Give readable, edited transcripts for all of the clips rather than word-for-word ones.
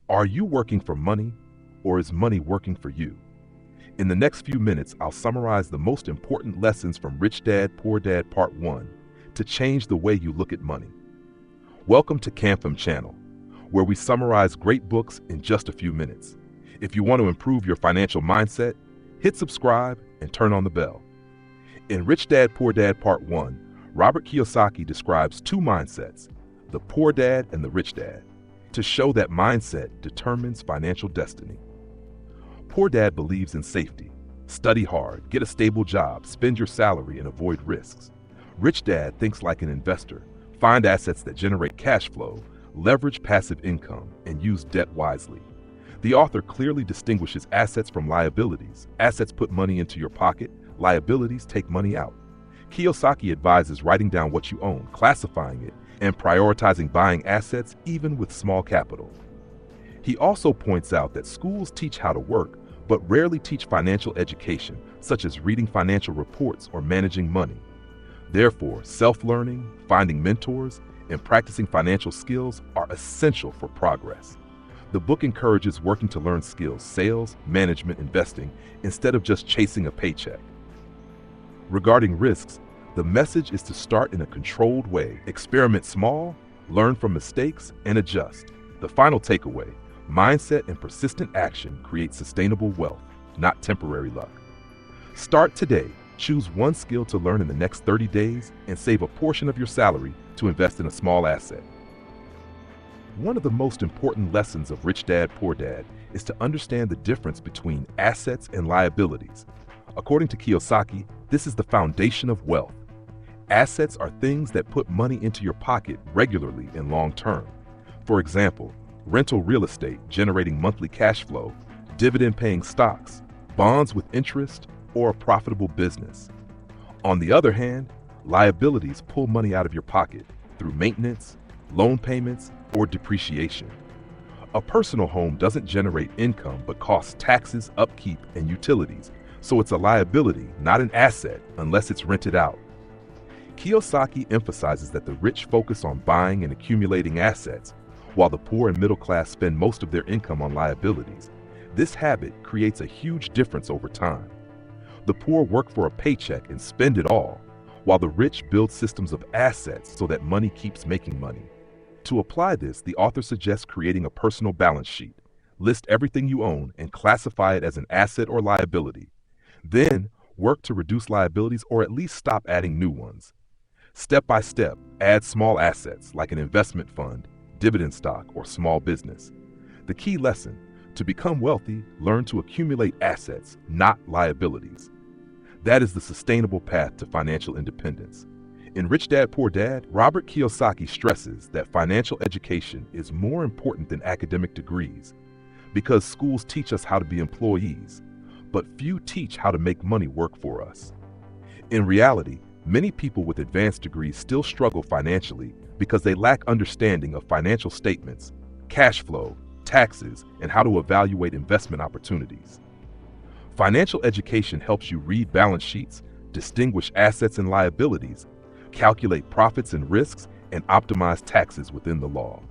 Are you working for money, or is money working for you? In the next few minutes, I'll summarize the most important lessons from Rich Dad, Poor Dad Part 1 to change the way you look at money. Welcome to Campham channel, where we summarize great books in just a few minutes. If you want to improve your financial mindset, hit subscribe and turn on the bell. In Rich Dad, Poor Dad Part 1, Robert Kiyosaki describes two mindsets, the poor dad and the rich dad, to show that mindset determines financial destiny. Poor dad believes in safety. Study hard, get a stable job, spend your salary, and avoid risks. Rich dad thinks like an investor. Find assets that generate cash flow, leverage passive income, and use debt wisely. The author clearly distinguishes assets from liabilities. Assets put money into your pocket, liabilities take money out. Kiyosaki advises writing down what you own, classifying it, and prioritizing buying assets even with small capital. He also points out that schools teach how to work, but rarely teach financial education, such as reading financial reports or managing money. Therefore, self-learning, finding mentors, and practicing financial skills are essential for progress. The book encourages working to learn skills, sales, management, investing, instead of just chasing a paycheck. Regarding risks, the message is to start in a controlled way, experiment small, learn from mistakes, and adjust. The final takeaway, mindset and persistent action create sustainable wealth, not temporary luck. Start today. Choose one skill to learn in the next 30 days and save a portion of your salary to invest in a small asset. One of the most important lessons of Rich Dad, Poor Dad is to understand the difference between assets and liabilities. According to Kiyosaki, this is the foundation of wealth. Assets are things that put money into your pocket regularly and long term. For example, rental real estate generating monthly cash flow, dividend-paying stocks, bonds with interest, or a profitable business. On the other hand, liabilities pull money out of your pocket through maintenance, loan payments, or depreciation. A personal home doesn't generate income but costs taxes, upkeep, and utilities, so it's a liability, not an asset, unless it's rented out. Kiyosaki emphasizes that the rich focus on buying and accumulating assets, while the poor and middle class spend most of their income on liabilities. This habit creates a huge difference over time. The poor work for a paycheck and spend it all, while the rich build systems of assets so that money keeps making money. To apply this, the author suggests creating a personal balance sheet. List everything you own and classify it as an asset or liability. Then, work to reduce liabilities or at least stop adding new ones. Step by step, add small assets like an investment fund, dividend stock, or small business. The key lesson, to become wealthy, learn to accumulate assets, not liabilities. That is the sustainable path to financial independence. In Rich Dad, Poor Dad, Robert Kiyosaki stresses that financial education is more important than academic degrees because schools teach us how to be employees, but few teach how to make money work for us. In reality, many people with advanced degrees still struggle financially because they lack understanding of financial statements, cash flow, taxes, and how to evaluate investment opportunities. Financial education helps you read balance sheets, distinguish assets and liabilities, calculate profits and risks, and optimize taxes within the law.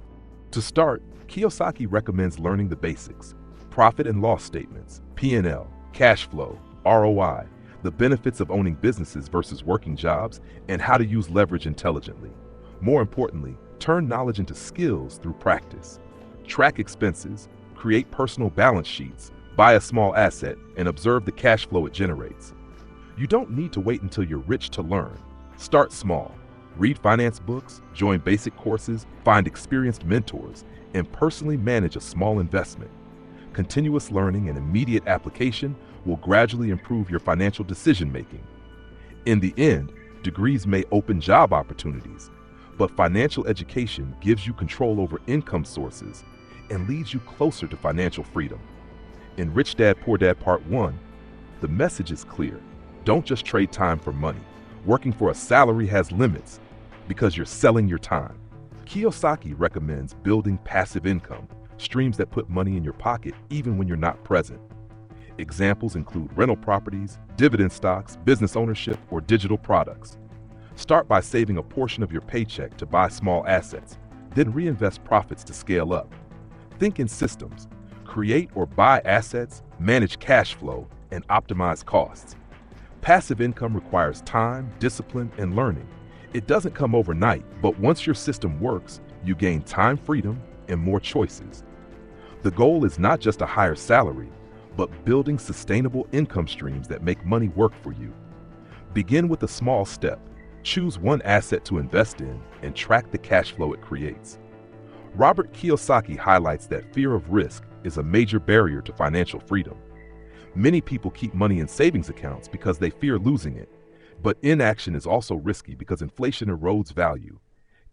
To start, Kiyosaki recommends learning the basics: profit and loss statements, P&L, cash flow, ROI, the benefits of owning businesses versus working jobs, and how to use leverage intelligently. More importantly, turn knowledge into skills through practice. Track expenses, create personal balance sheets, buy a small asset, and observe the cash flow it generates. You don't need to wait until you're rich to learn. Start small. Read finance books, join basic courses, find experienced mentors, and personally manage a small investment. Continuous learning and immediate application will gradually improve your financial decision-making. In the end, degrees may open job opportunities, but financial education gives you control over income sources and leads you closer to financial freedom. In Rich Dad, Poor Dad Part 1, the message is clear. Don't just trade time for money. Working for a salary has limits because you're selling your time. Kiyosaki recommends building passive income, streams that put money in your pocket even when you're not present. Examples include rental properties, dividend stocks, business ownership, or digital products. Start by saving a portion of your paycheck to buy small assets, then reinvest profits to scale up. Think in systems. Create or buy assets, manage cash flow, and optimize costs. Passive income requires time, discipline, and learning. It doesn't come overnight, but once your system works, you gain time freedom and more choices. The goal is not just a higher salary, but building sustainable income streams that make money work for you. Begin with a small step. Choose one asset to invest in and track the cash flow it creates. Robert Kiyosaki highlights that fear of risk is a major barrier to financial freedom. Many people keep money in savings accounts because they fear losing it, but inaction is also risky because inflation erodes value.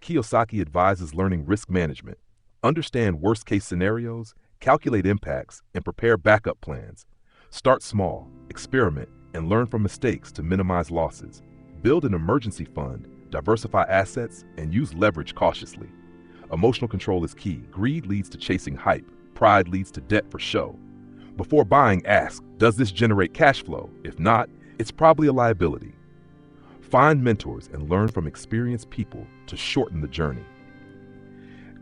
Kiyosaki advises learning risk management. Understand worst-case scenarios, calculate impacts, and prepare backup plans. Start small, experiment, and learn from mistakes to minimize losses. Build an emergency fund, diversify assets, and use leverage cautiously. Emotional control is key. Greed leads to chasing hype. Pride leads to debt for show. Before buying, ask, does this generate cash flow? If not, it's probably a liability. Find mentors and learn from experienced people to shorten the journey.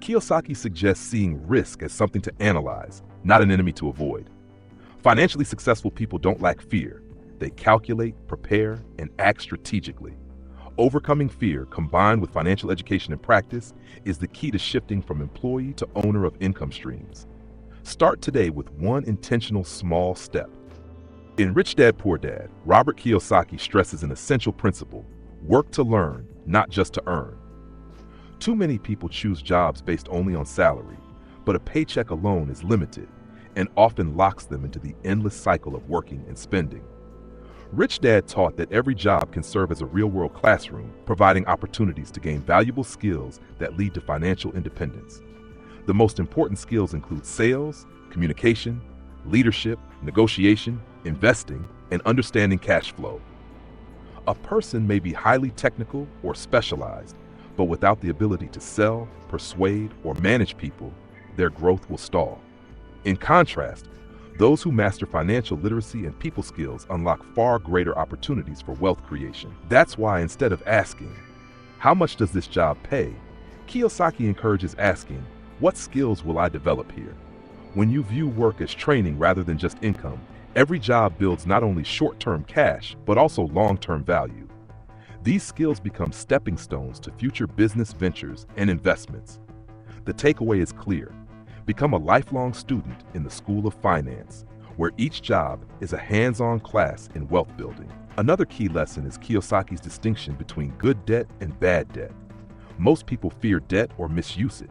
Kiyosaki suggests seeing risk as something to analyze, not an enemy to avoid. Financially successful people don't lack fear. They calculate, prepare, and act strategically. Overcoming fear, combined with financial education and practice, is the key to shifting from employee to owner of income streams. Start today with one intentional small step. In Rich Dad, Poor Dad, Robert Kiyosaki stresses an essential principle: work to learn, not just to earn. Too many people choose jobs based only on salary, but a paycheck alone is limited and often locks them into the endless cycle of working and spending. Rich Dad taught that every job can serve as a real-world classroom, providing opportunities to gain valuable skills that lead to financial independence. The most important skills include sales, communication, leadership, negotiation, investing, and understanding cash flow. A person may be highly technical or specialized, but without the ability to sell, persuade, or manage people, their growth will stall. In contrast, those who master financial literacy and people skills unlock far greater opportunities for wealth creation. That's why instead of asking, how much does this job pay? Kiyosaki encourages asking, what skills will I develop here? When you view work as training rather than just income, every job builds not only short-term cash, but also long-term value. These skills become stepping stones to future business ventures and investments. The takeaway is clear. Become a lifelong student in the School of Finance, where each job is a hands-on class in wealth building. Another key lesson is Kiyosaki's distinction between good debt and bad debt. Most people fear debt or misuse it.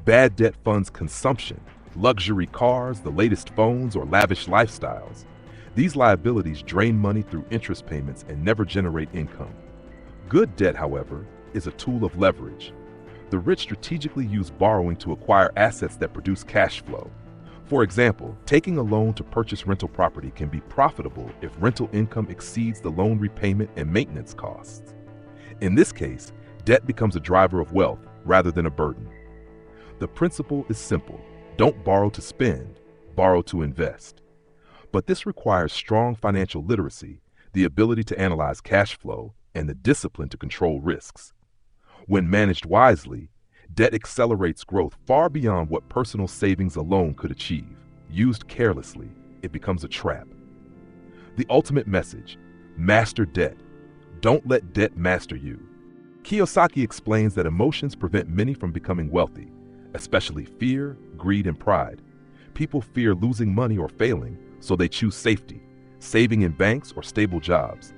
Bad debt funds consumption, luxury cars, the latest phones, or lavish lifestyles. These liabilities drain money through interest payments and never generate income. Good debt, however, is a tool of leverage. The rich strategically use borrowing to acquire assets that produce cash flow. For example, taking a loan to purchase rental property can be profitable if rental income exceeds the loan repayment and maintenance costs. In this case, debt becomes a driver of wealth rather than a burden. The principle is simple. Don't borrow to spend, borrow to invest. But this requires strong financial literacy, the ability to analyze cash flow, and the discipline to control risks. When managed wisely, debt accelerates growth far beyond what personal savings alone could achieve. Used carelessly, it becomes a trap. The ultimate message: master debt. Don't let debt master you. Kiyosaki explains that emotions prevent many from becoming wealthy, especially fear, greed, and pride. People fear losing money or failing, so they choose safety, saving in banks or stable jobs.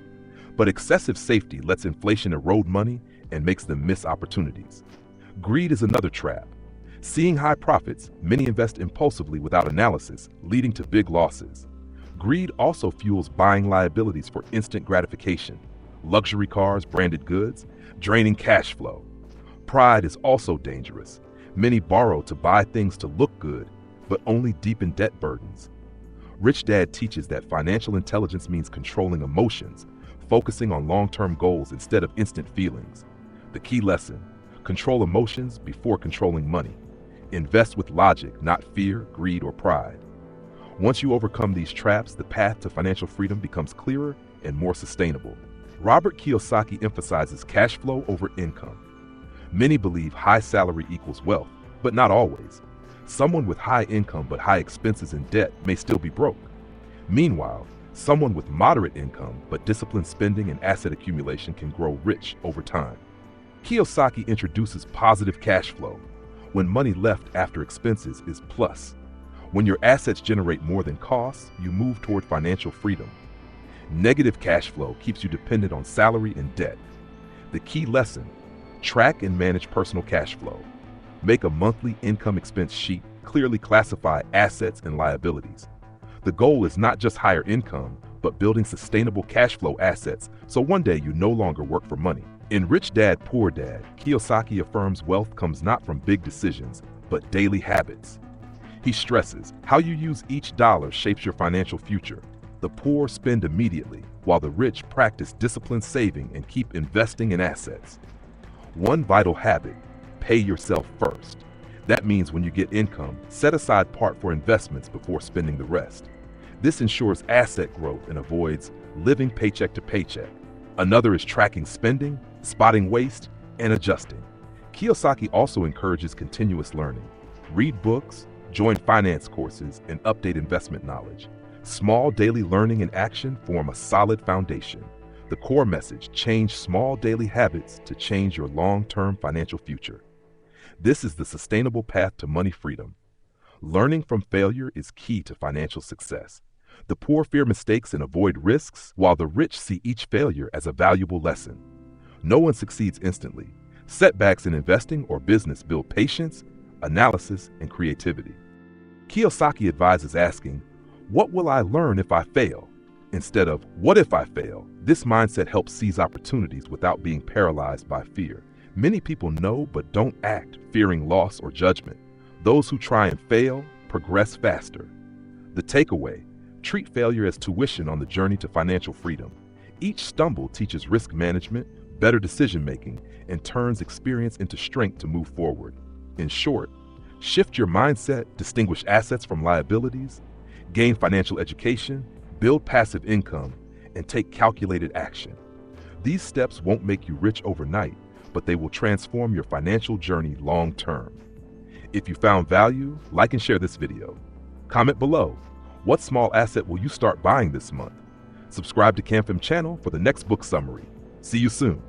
But excessive safety lets inflation erode money and makes them miss opportunities. Greed is another trap. Seeing high profits, many invest impulsively without analysis, leading to big losses. Greed also fuels buying liabilities for instant gratification, luxury cars, branded goods, draining cash flow. Pride is also dangerous. Many borrow to buy things to look good, but only deepen debt burdens. Rich Dad teaches that financial intelligence means controlling emotions, focusing on long-term goals instead of instant feelings. The key lesson: control emotions before controlling money. Invest with logic, not fear, greed, or pride. Once you overcome these traps, the path to financial freedom becomes clearer and more sustainable. Robert Kiyosaki emphasizes cash flow over income. Many believe high salary equals wealth, but not always. Someone with high income but high expenses and debt may still be broke. Meanwhile, someone with moderate income but disciplined spending and asset accumulation can grow rich over time. Kiyosaki introduces positive cash flow, when money left after expenses is plus. When your assets generate more than costs, you move toward financial freedom. Negative cash flow keeps you dependent on salary and debt. The key lesson: track and manage personal cash flow. Make a monthly income expense sheet, clearly classify assets and liabilities. The goal is not just higher income, but building sustainable cash flow assets so one day you no longer work for money. In Rich Dad, Poor Dad, Kiyosaki affirms wealth comes not from big decisions, but daily habits. He stresses how you use each dollar shapes your financial future. The poor spend immediately, while the rich practice disciplined saving and keep investing in assets. One vital habit: pay yourself first. That means when you get income, set aside part for investments before spending the rest. This ensures asset growth and avoids living paycheck to paycheck. Another is tracking spending, spotting waste, and adjusting. Kiyosaki also encourages continuous learning. Read books, join finance courses, and update investment knowledge. Small daily learning and action form a solid foundation. The core message: change small daily habits to change your long-term financial future. This is the sustainable path to money freedom. Learning from failure is key to financial success. The poor fear mistakes and avoid risks, while the rich see each failure as a valuable lesson. No one succeeds instantly. Setbacks in investing or business build patience, analysis, and creativity. Kiyosaki advises asking, "What will I learn if I fail?" instead of "What if I fail?" This mindset helps seize opportunities without being paralyzed by fear. Many people know but don't act, fearing loss or judgment. Those who try and fail progress faster. The takeaway: treat failure as tuition on the journey to financial freedom. Each stumble teaches risk management, better decision-making, and turns experience into strength to move forward. In short, shift your mindset, distinguish assets from liabilities, gain financial education, build passive income, and take calculated action. These steps won't make you rich overnight, but they will transform your financial journey long-term. If you found value, like and share this video. Comment below: what small asset will you start buying this month? Subscribe to Campham channel for the next book summary. See you soon.